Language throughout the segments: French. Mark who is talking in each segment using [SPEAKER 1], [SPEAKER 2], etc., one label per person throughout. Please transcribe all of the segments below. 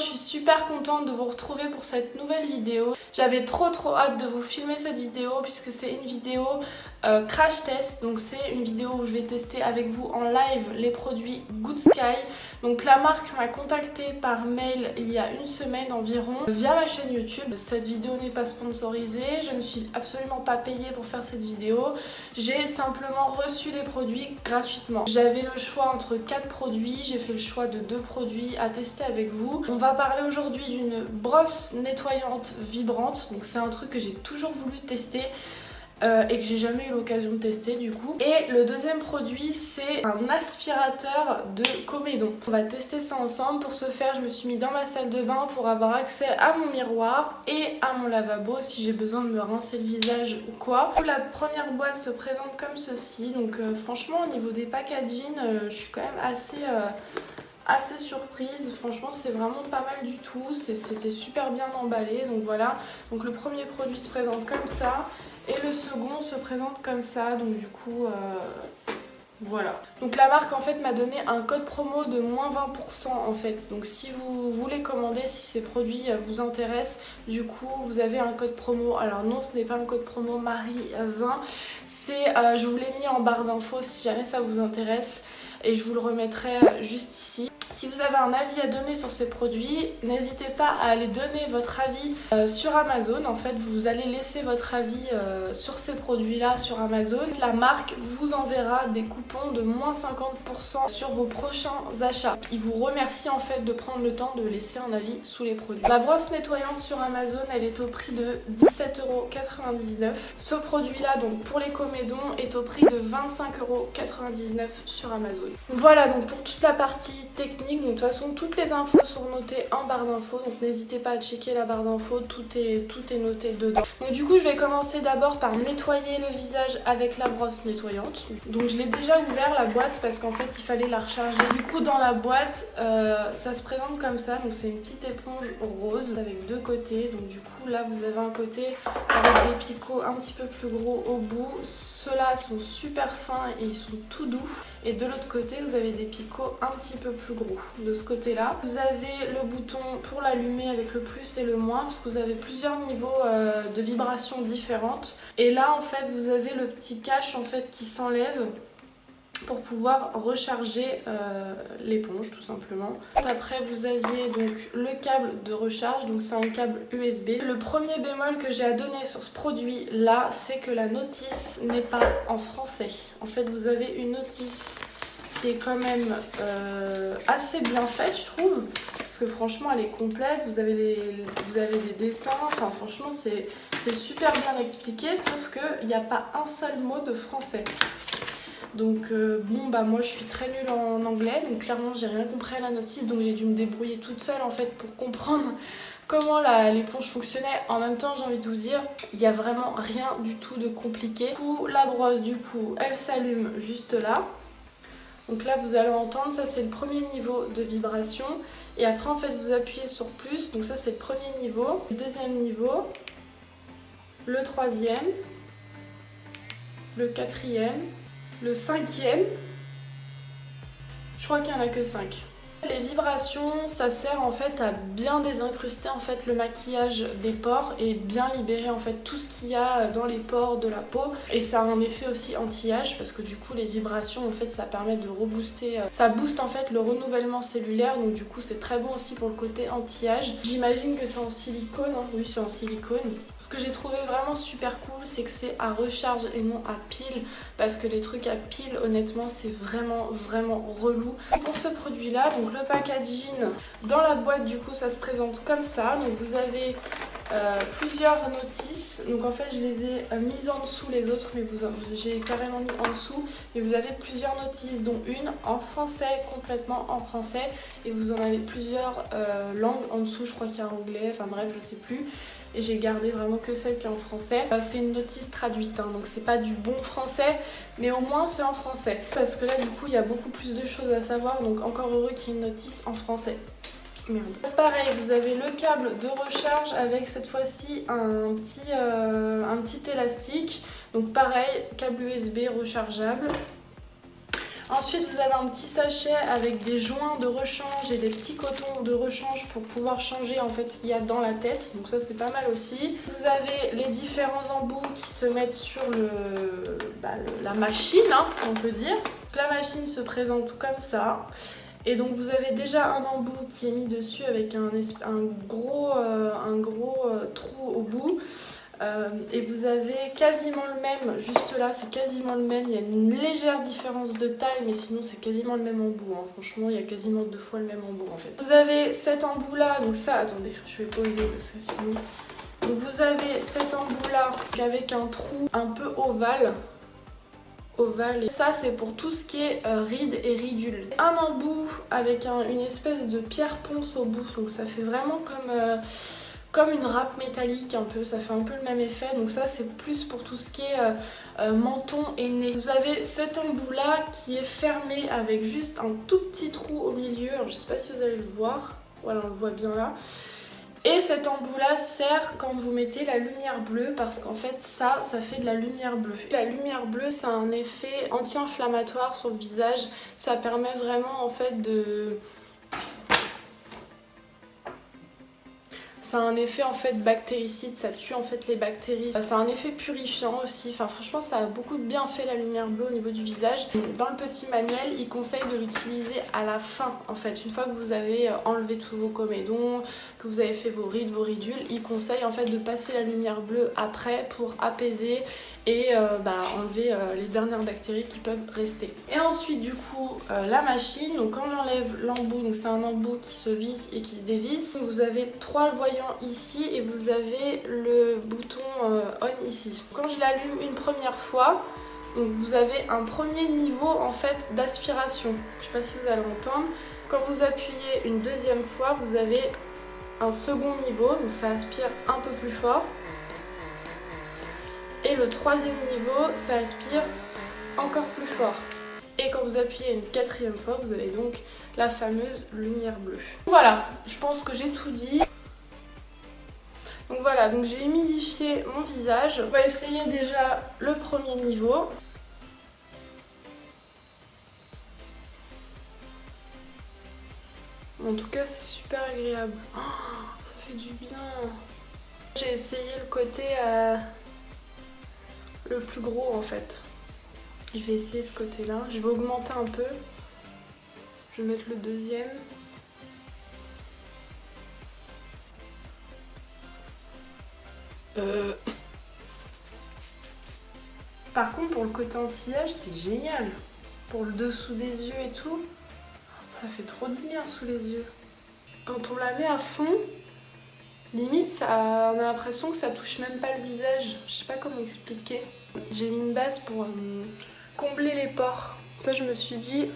[SPEAKER 1] je suis super contente de vous retrouver pour cette nouvelle vidéo. J'avais trop hâte de vous filmer cette vidéo puisque c'est une vidéo crash test. Donc c'est une vidéo où je vais tester avec vous en live les produits Good Sky. Donc la marque m'a contactée par mail il y a une semaine environ via ma chaîne YouTube. Cette vidéo n'est pas sponsorisée, je ne suis absolument pas payée pour faire cette vidéo. J'ai simplement reçu les produits gratuitement. J'avais le choix entre 4 produits, j'ai fait le choix de 2 produits à tester avec vous. On va parler aujourd'hui d'une brosse nettoyante vibrante. Donc c'est un truc que j'ai toujours voulu tester. Et que j'ai jamais eu l'occasion de tester du coup. Et le deuxième produit, c'est un aspirateur de Comédon. On va tester ça ensemble. Pour ce faire, je me suis mis dans ma salle de bain pour avoir accès à mon miroir et à mon lavabo si j'ai besoin de me rincer le visage ou quoi. La première boîte se présente comme ceci. Donc franchement au niveau des packaging, je suis quand même assez surprise. Franchement c'est vraiment pas mal du tout. C'était super bien emballé. Donc voilà. Donc le premier produit se présente comme ça. Et le second se présente comme ça, donc du coup, voilà. Donc la marque en fait m'a donné un code promo de moins 20% en fait. Donc si vous voulez commander, si ces produits vous intéressent, du coup vous avez un code promo. Alors non, ce n'est pas un code promo Marie20, c'est, je vous l'ai mis en barre d'infos si jamais ça vous intéresse. Et je vous le remettrai juste ici. Si vous avez un avis à donner sur ces produits, n'hésitez pas à aller donner votre avis sur Amazon. En fait, vous allez laisser votre avis sur ces produits-là sur Amazon. La marque vous enverra des coupons de moins 50% sur vos prochains achats. Ils vous remercient en fait de prendre le temps de laisser un avis sous les produits. La brosse nettoyante sur Amazon, elle est au prix de 17,99 €. Ce produit-là, donc pour les Comédons, est au prix de 25,99 € sur Amazon. Voilà donc pour toute la partie technique. Donc de toute façon toutes les infos sont notées en barre d'infos, donc n'hésitez pas à checker la barre d'infos, tout est noté dedans. Donc du coup je vais commencer d'abord par nettoyer le visage avec la brosse nettoyante. Donc je l'ai déjà ouvert la boîte parce qu'en fait il fallait la recharger. Du coup dans la boîte ça se présente comme ça, donc c'est une petite éponge rose avec deux côtés. Donc du coup là vous avez un côté avec des picots un petit peu plus gros au bout. Ceux-là sont super fins et ils sont tout doux. Et de l'autre côté vous avez des picots un petit peu plus gros. De ce côté là vous avez le bouton pour l'allumer avec le plus et le moins parce que vous avez plusieurs niveaux de vibrations différentes. Et là en fait vous avez le petit cache en fait qui s'enlève pour pouvoir recharger l'éponge tout simplement. Après vous aviez donc le câble de recharge, donc c'est un câble USB. Le premier bémol que j'ai à donner sur ce produit là, c'est que la notice n'est pas en français. En fait vous avez une notice qui est quand même assez bien faite je trouve, parce que franchement elle est complète, vous avez des dessins, enfin franchement c'est super bien expliqué, sauf qu'il n'y a pas un seul mot de français. Donc bon bah moi je suis très nulle en anglais, donc clairement j'ai rien compris à la notice, donc j'ai dû me débrouiller toute seule en fait pour comprendre comment l'éponge fonctionnait. En même temps j'ai envie de vous dire, il n'y a vraiment rien du tout de compliqué. Du coup la brosse du coup elle s'allume juste là. Donc là vous allez entendre, ça c'est le premier niveau de vibration. Et après en fait vous appuyez sur plus, donc ça c'est le premier niveau. Le deuxième niveau, le troisième, le quatrième, le cinquième. Je crois qu'il n'y en a que 5. Les vibrations, ça sert en fait à bien désincruster en fait le maquillage des pores et bien libérer en fait tout ce qu'il y a dans les pores de la peau. Et ça a un effet aussi anti-âge parce que du coup les vibrations en fait ça permet de rebooster, ça booste en fait le renouvellement cellulaire, donc du coup c'est très bon aussi pour le côté anti-âge. J'imagine que c'est en silicone, hein. Oui c'est en silicone. Ce que j'ai trouvé vraiment super cool c'est que c'est à recharge et non à pile, parce que les trucs à pile honnêtement c'est vraiment relou. Pour ce produit là, donc le packaging dans la boîte du coup ça se présente comme ça. Donc vous avez plusieurs notices, donc en fait je les ai mises en dessous les autres, mais j'ai carrément mis en dessous, et vous avez plusieurs notices dont une en français, complètement en français, et vous en avez plusieurs langues en dessous, je crois qu'il y a anglais, enfin bref je sais plus. Et j'ai gardé vraiment que celle qui est en français. C'est une notice traduite, hein, donc c'est pas du bon français, mais au moins c'est en français. Parce que là du coup il y a beaucoup plus de choses à savoir, donc encore heureux qu'il y ait une notice en français. Merde. Pareil, vous avez le câble de recharge avec cette fois-ci un petit élastique. Donc pareil, câble USB rechargeable. Ensuite vous avez un petit sachet avec des joints de rechange et des petits cotons de rechange pour pouvoir changer en fait ce qu'il y a dans la tête, donc ça c'est pas mal aussi. Vous avez les différents embouts qui se mettent sur la machine, hein, si on peut dire. La machine se présente comme ça. Et donc vous avez déjà un embout qui est mis dessus avec un gros trou au bout. Et vous avez quasiment le même, juste là c'est quasiment le même, il y a une légère différence de taille mais sinon c'est quasiment le même embout, hein. Franchement il y a quasiment 2 fois le même embout en fait. Vous avez cet embout là, donc ça attendez je vais poser parce que sinon... Donc vous avez cet embout là avec un trou un peu ovale. Et ça c'est pour tout ce qui est rides et ridules. Un embout avec une espèce de pierre ponce au bout, donc ça fait vraiment comme une râpe métallique un peu, ça fait un peu le même effet. Donc ça c'est plus pour tout ce qui est menton et nez. Vous avez cet embout là qui est fermé avec juste un tout petit trou au milieu. Alors je sais pas si vous allez le voir, voilà on le voit bien là. Et cet embout là sert quand vous mettez la lumière bleue parce qu'en fait ça fait de la lumière bleue. La lumière bleue ça a un effet anti-inflammatoire sur le visage, ça permet vraiment en fait de... Ça a un effet en fait bactéricide, ça tue en fait les bactéries. Ça a un effet purifiant aussi, enfin franchement ça a beaucoup de bienfaits la lumière bleue au niveau du visage. Dans le petit manuel, il conseille de l'utiliser à la fin en fait. Une fois que vous avez enlevé tous vos comédons, que vous avez fait vos rides, vos ridules, il conseille en fait de passer la lumière bleue après pour apaiser et enlever les dernières bactéries qui peuvent rester. Et ensuite du coup la machine, donc quand j'enlève l'embout, donc c'est un embout qui se visse et qui se dévisse, vous avez 3 voyants ici et vous avez le bouton on ici. Quand je l'allume une première fois, donc vous avez un premier niveau en fait d'aspiration. Je sais pas si vous allez entendre. Quand vous appuyez une deuxième fois, vous avez un second niveau, donc ça aspire un peu plus fort. Et le troisième niveau, ça aspire encore plus fort. Et quand vous appuyez une quatrième fois, vous avez donc la fameuse lumière bleue. Voilà, je pense que j'ai tout dit. Donc voilà, donc j'ai humidifié mon visage. On va essayer déjà le premier niveau. En tout cas, c'est super agréable. Oh, ça fait du bien. J'ai essayé le côté le plus gros en fait. Je vais essayer ce côté-là. Je vais augmenter un peu. Je vais mettre le deuxième. Par contre, pour le côté anti-âge, c'est génial. Pour le dessous des yeux et tout, ça fait trop de bien sous les yeux. Quand on la met à fond, limite, on a l'impression que ça touche même pas le visage. Je sais pas comment expliquer. J'ai mis une base pour combler les pores. Ça, je me suis dit,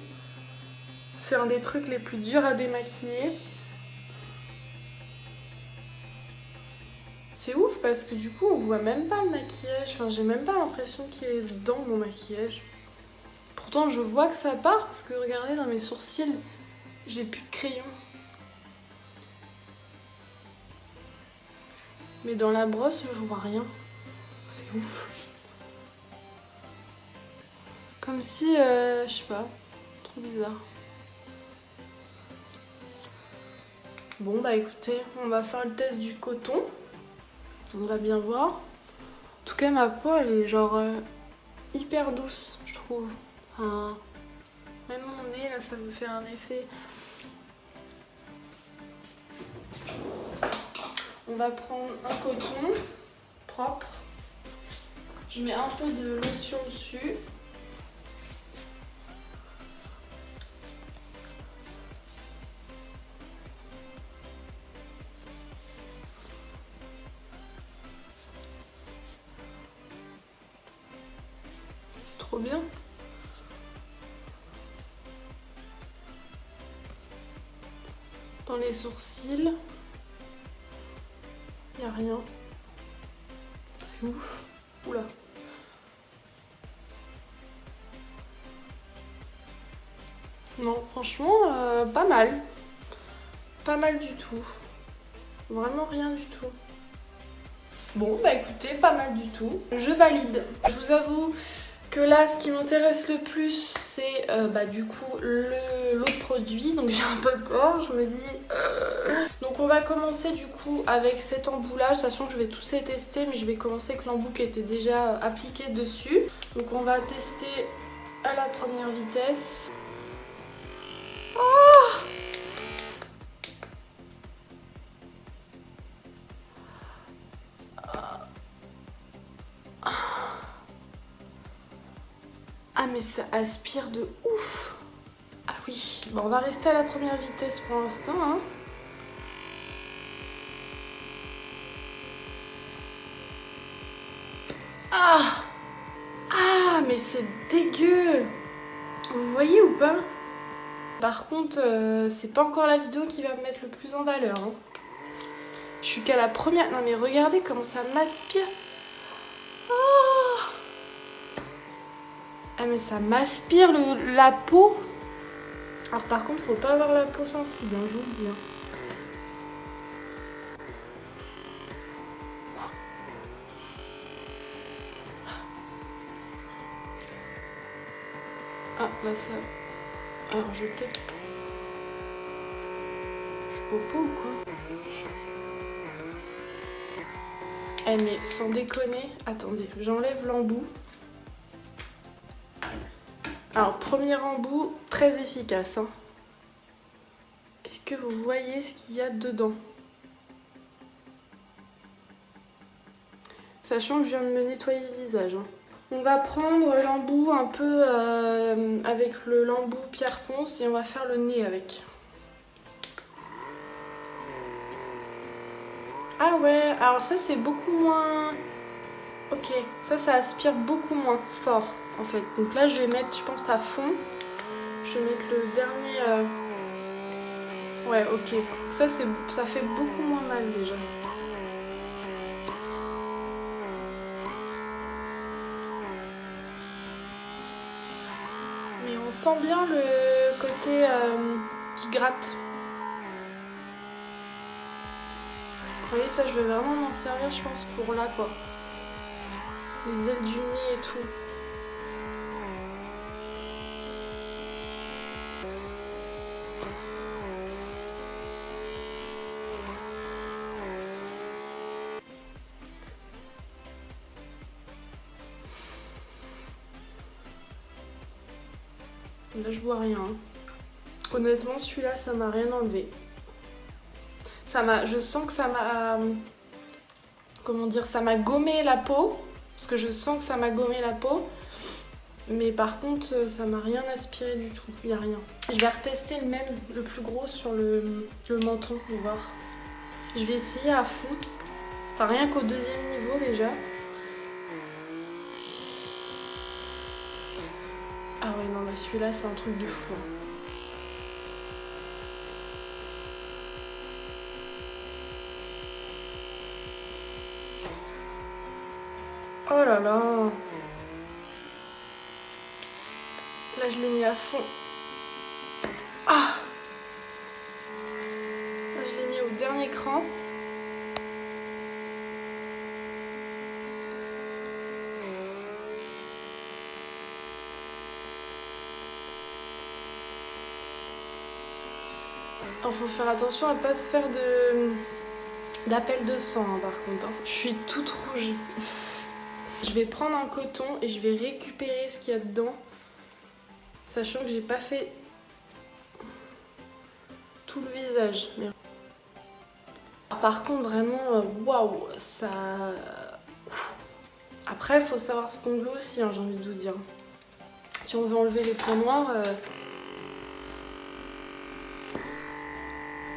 [SPEAKER 1] c'est un des trucs les plus durs à démaquiller. C'est ouf parce que du coup on voit même pas le maquillage, enfin j'ai même pas l'impression qu'il est dans mon maquillage. Pourtant je vois que ça part parce que regardez dans mes sourcils, j'ai plus de crayon. Mais dans la brosse je vois rien, c'est ouf. Comme si, je sais pas, trop bizarre. Bon bah écoutez, on va faire le test du coton. On va bien voir. En tout cas, ma peau, elle est genre hyper douce, je trouve. Enfin, même mon nez, là, ça me fait un effet. On va prendre un coton propre. Je mets un peu de lotion dessus. Trop bien. Dans les sourcils, il n'y a rien. C'est ouf. Oula. Non, franchement, pas mal. Pas mal du tout. Vraiment rien du tout. Bon, bah écoutez, pas mal du tout. Je valide. Je vous avoue que là, ce qui m'intéresse le plus, c'est du coup l'autre produit. Donc j'ai un peu peur, je me dis... Donc on va commencer du coup avec cet emboulage, sachant que je vais tous les tester, mais je vais commencer avec l'embout qui était déjà appliqué dessus. Donc on va tester à la première vitesse. Oh! Ah mais ça aspire de ouf. Ah oui, bon, on va rester à la première vitesse pour l'instant, hein. Ah! Ah mais c'est dégueu. Vous voyez ou pas? Par contre, c'est pas encore la vidéo qui va me mettre le plus en valeur, hein. Je suis qu'à la première... Non mais regardez comment ça m'aspire. Oh! Ah mais ça m'aspire la peau. Alors par contre, faut pas avoir la peau sensible, hein, je vous le dis. Ah là ça... Alors je vais peut-être... Je suis au pot ou quoi? Eh mais sans déconner... Attendez, j'enlève l'embout. Alors premier embout, très efficace, hein. Est-ce que vous voyez ce qu'il y a dedans? Sachant que je viens de me nettoyer le visage, hein. On va prendre l'embout un peu avec l'embout Pierre Ponce et on va faire le nez avec. Ah ouais, alors ça c'est beaucoup moins... Ok, ça aspire beaucoup moins fort en fait. Donc là je vais mettre, je pense, à fond. Je vais mettre le dernier... Ouais, ok. Ça fait beaucoup moins mal déjà. Mais on sent bien le côté qui gratte. Vous voyez, ça je vais vraiment m'en servir, je pense, pour là quoi. Les ailes du nez et tout. Là je vois rien. Honnêtement celui-là ça m'a rien enlevé. Je sens que ça m'a... Comment dire? Ça m'a gommé la peau. Parce que je sens que ça m'a gommé la peau. Mais par contre ça m'a rien aspiré du tout. Il n'y a rien. Je vais retester le même, le plus gros sur le menton pour voir. Je vais essayer à fond. Enfin rien qu'au deuxième niveau déjà. Ah ouais non mais celui-là c'est un truc de fou. Oh là là. Là je l'ai mis à fond. Ah. Là je l'ai mis au dernier cran. Il faut faire attention à ne pas se faire d'appel de sang hein, par contre. Hein. Je suis toute rouge. Je vais prendre un coton et je vais récupérer ce qu'il y a dedans. Sachant que j'ai pas fait tout le visage. Mais... Par contre vraiment, waouh, ça... Après il faut savoir ce qu'on veut aussi, hein, j'ai envie de vous dire. Si on veut enlever les points noirs...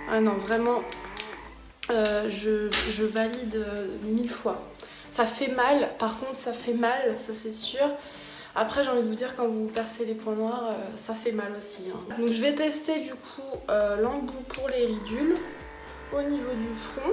[SPEAKER 1] Ah non, vraiment, je valide 1000 fois. Ça fait mal, par contre ça fait mal, ça c'est sûr. Après j'ai envie de vous dire, quand vous percez les points noirs, ça fait mal aussi. Hein. Donc je vais tester du coup l'embout pour les ridules au niveau du front.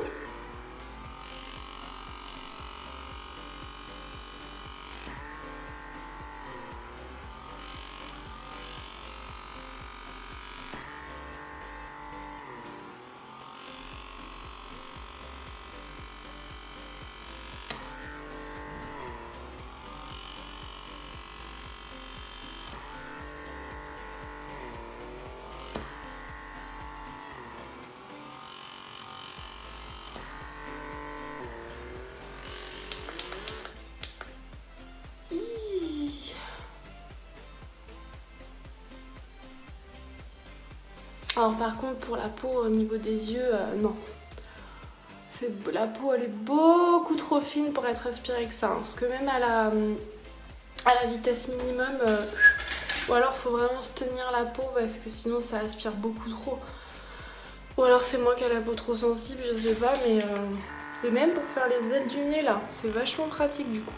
[SPEAKER 1] Alors par contre pour la peau au niveau des yeux, non. La peau elle est beaucoup trop fine pour être aspirée avec ça. Hein, parce que même à la vitesse minimum, ou alors faut vraiment se tenir la peau parce que sinon ça aspire beaucoup trop. Ou alors c'est moi qui ai la peau trop sensible, je sais pas, mais... Et même pour faire les ailes du nez là, c'est vachement pratique du coup.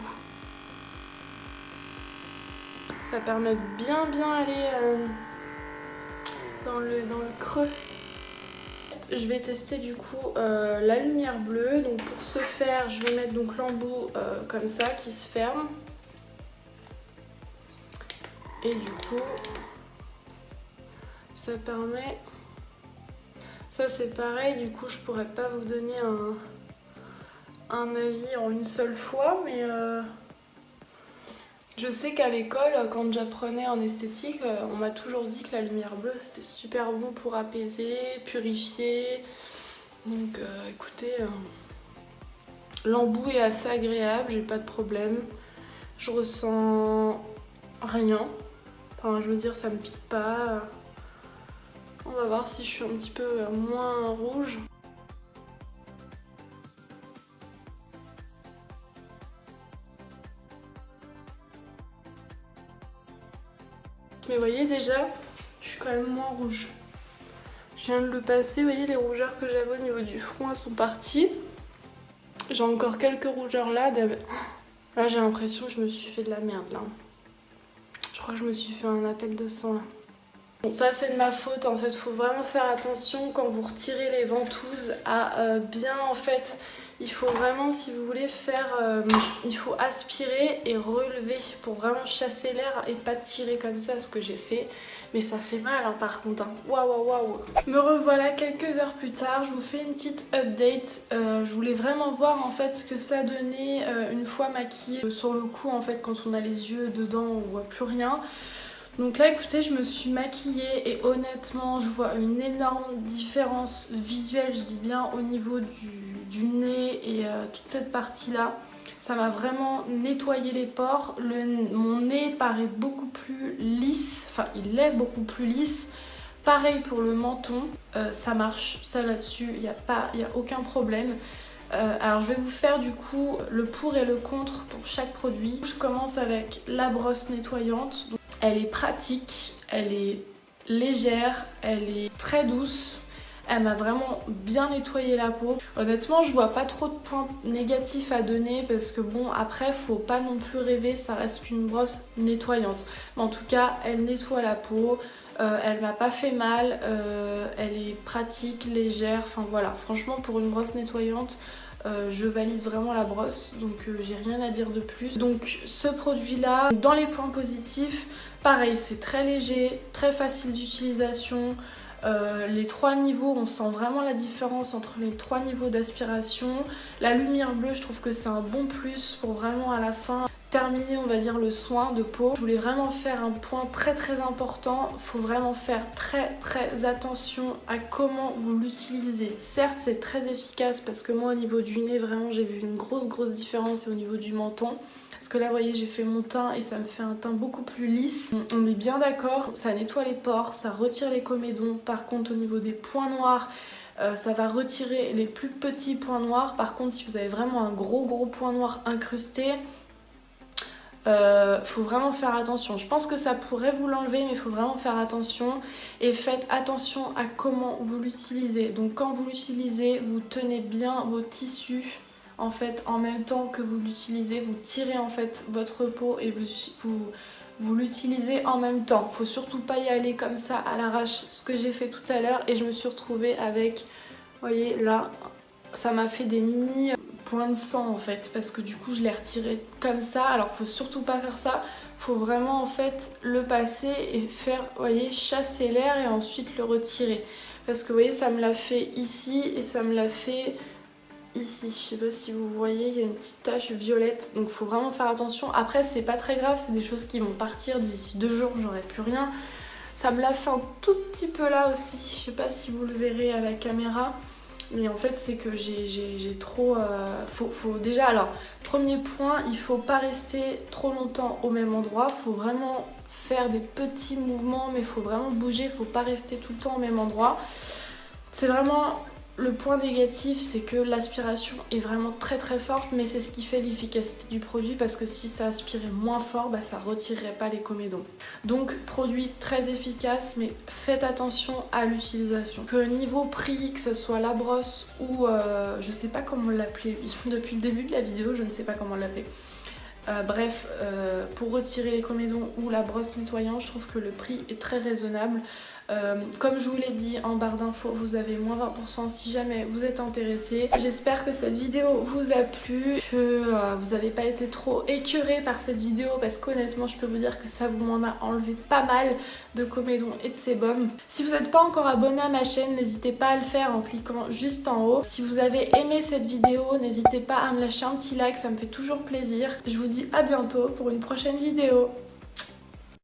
[SPEAKER 1] Ça permet de bien aller dans le creux. Je vais tester du coup la lumière bleue. Donc pour ce faire, je vais mettre donc l'embout comme ça qui se ferme. Et du coup, ça permet... Ça c'est pareil, du coup je pourrais pas vous donner un avis en une seule fois, mais je sais qu'à l'école, quand j'apprenais en esthétique, on m'a toujours dit que la lumière bleue c'était super bon pour apaiser, purifier. Donc écoutez, l'embout est assez agréable, j'ai pas de problème. Je ressens rien. Enfin, je veux dire, ça me pique pas. On va voir si je suis un petit peu moins rouge. Mais vous voyez déjà, je suis quand même moins rouge. Je viens de le passer, vous voyez les rougeurs que j'avais au niveau du front, elles sont parties. J'ai encore quelques rougeurs là. Là j'ai l'impression que je me suis fait de la merde là. Je crois que je me suis fait un appel de sang là. Bon, ça c'est de ma faute en fait, faut vraiment faire attention quand vous retirez les ventouses à bien en fait, il faut vraiment si vous voulez faire, il faut aspirer et relever pour vraiment chasser l'air et pas tirer comme ça ce que j'ai fait. Mais ça fait mal hein, par contre, hein. Waouh. Me revoilà quelques heures plus tard, je vous fais une petite update. Je voulais vraiment voir en fait ce que ça donnait une fois maquillée. Sur le coup en fait quand on a les yeux dedans on voit plus rien. Donc là écoutez, je me suis maquillée et honnêtement je vois une énorme différence visuelle, je dis bien au niveau du nez et toute cette partie là. Ça m'a vraiment nettoyé les pores, mon nez paraît beaucoup plus lisse, enfin il est beaucoup plus lisse. Pareil pour le menton, ça marche, ça là-dessus, il n'y a aucun problème. Alors je vais vous faire du coup le pour et le contre pour chaque produit. Je commence avec la brosse nettoyante. Donc, elle est pratique, elle est légère, elle est très douce. Elle m'a vraiment bien nettoyé la peau. Honnêtement, je vois pas trop de points négatifs à donner parce que bon, après, faut pas non plus rêver, ça reste qu'une brosse nettoyante. Mais en tout cas, elle nettoie la peau, elle m'a pas fait mal, elle est pratique, légère, enfin voilà. Franchement, pour une brosse nettoyante, je valide vraiment la brosse, donc j'ai rien à dire de plus. Donc ce produit là, dans les points positifs, pareil, c'est très léger, très facile d'utilisation. Les 3 niveaux, on sent vraiment la différence entre les 3 niveaux d'aspiration. La lumière bleue, je trouve que c'est un bon plus pour vraiment à la fin terminer, on va dire, le soin de peau. Je voulais vraiment faire un point très important. Il faut vraiment faire très attention à comment vous l'utilisez. Certes, c'est très efficace parce que moi, au niveau du nez, vraiment, j'ai vu une grosse différence et au niveau du menton. Parce que là, vous voyez, j'ai fait mon teint et ça me fait un teint beaucoup plus lisse. On est bien d'accord, ça nettoie les pores, ça retire les comédons. Par contre, au niveau des points noirs, ça va retirer les plus petits points noirs. Par contre, si vous avez vraiment un gros point noir incrusté, faut vraiment faire attention. Je pense que ça pourrait vous l'enlever, mais il faut vraiment faire attention. Et faites attention à comment vous l'utilisez. Donc quand vous l'utilisez, vous tenez bien vos tissus. En fait, en même temps que vous l'utilisez, vous tirez en fait votre peau et vous l'utilisez en même temps. Faut surtout pas y aller comme ça à l'arrache, ce que j'ai fait tout à l'heure. Et je me suis retrouvée avec, vous voyez là, ça m'a fait des mini points de sang en fait. Parce que du coup, je l'ai retiré comme ça. Alors, faut surtout pas faire ça. Faut vraiment en fait le passer et faire, vous voyez, chasser l'air et ensuite le retirer. Parce que vous voyez, ça me l'a fait ici et ça me l'a fait... ici, je sais pas si vous voyez, il y a une petite tache violette, donc faut vraiment faire attention. Après c'est pas très grave, c'est des choses qui vont partir d'ici 2 jours, j'aurai plus rien. Ça me l'a fait un tout petit peu là aussi, je sais pas si vous le verrez à la caméra. mais en fait c'est que j'ai trop... faut déjà, alors premier point, il faut pas rester trop longtemps au même endroit, faut vraiment faire des petits mouvements, mais faut vraiment bouger, faut pas rester tout le temps au même endroit. C'est vraiment... Le point négatif, c'est que l'aspiration est vraiment très très forte, mais c'est ce qui fait l'efficacité du produit, parce que si ça aspirait moins fort, bah, ça retirerait pas les comédons. Donc produit très efficace, mais faites attention à l'utilisation. Que niveau prix, que ce soit la brosse ou je sais pas comment l'appeler depuis le début de la vidéo, je ne sais pas comment l'appeler. Bref, pour retirer les comédons ou la brosse nettoyant, je trouve que le prix est très raisonnable. Comme je vous l'ai dit en barre d'infos, vous avez moins 20% si jamais vous êtes intéressé. J'espère que cette vidéo vous a plu, que vous n'avez pas été trop écœurés par cette vidéo, parce qu'honnêtement je peux vous dire que ça vous m'en a enlevé pas mal de comédons et de sébum. Si vous n'êtes pas encore abonné à ma chaîne, n'hésitez pas à le faire en cliquant juste en haut. Si vous avez aimé cette vidéo, n'hésitez pas à me lâcher un petit like, ça me fait toujours plaisir. Je vous dis à bientôt pour une prochaine vidéo.